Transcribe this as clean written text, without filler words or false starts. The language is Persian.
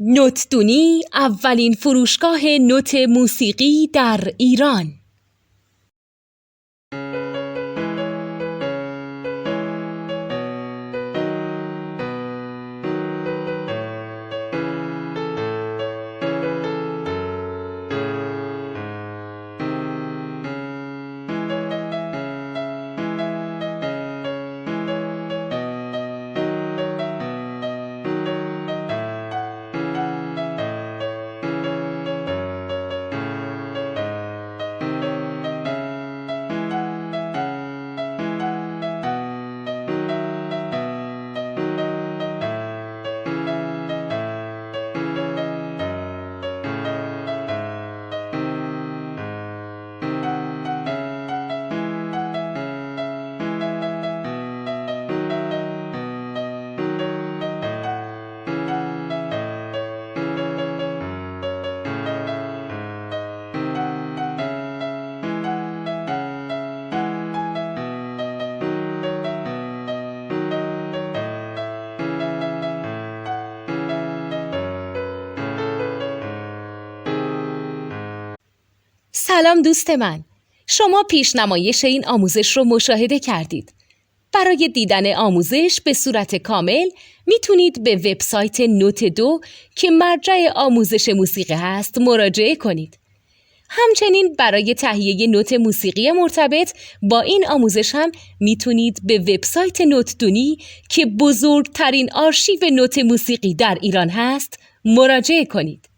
نوتدونی اولین فروشگاه نوت موسیقی در ایران. سلام دوست من، شما پیشنمایش این آموزش رو مشاهده کردید. برای دیدن آموزش به صورت کامل میتونید به وبسایت نوت2 که مرجع آموزش موسیقی هست مراجعه کنید. همچنین برای تهیه نوت موسیقی مرتبط با این آموزش هم میتونید به وبسایت نوتدونی که بزرگترین آرشیو نوت موسیقی در ایران هست مراجعه کنید.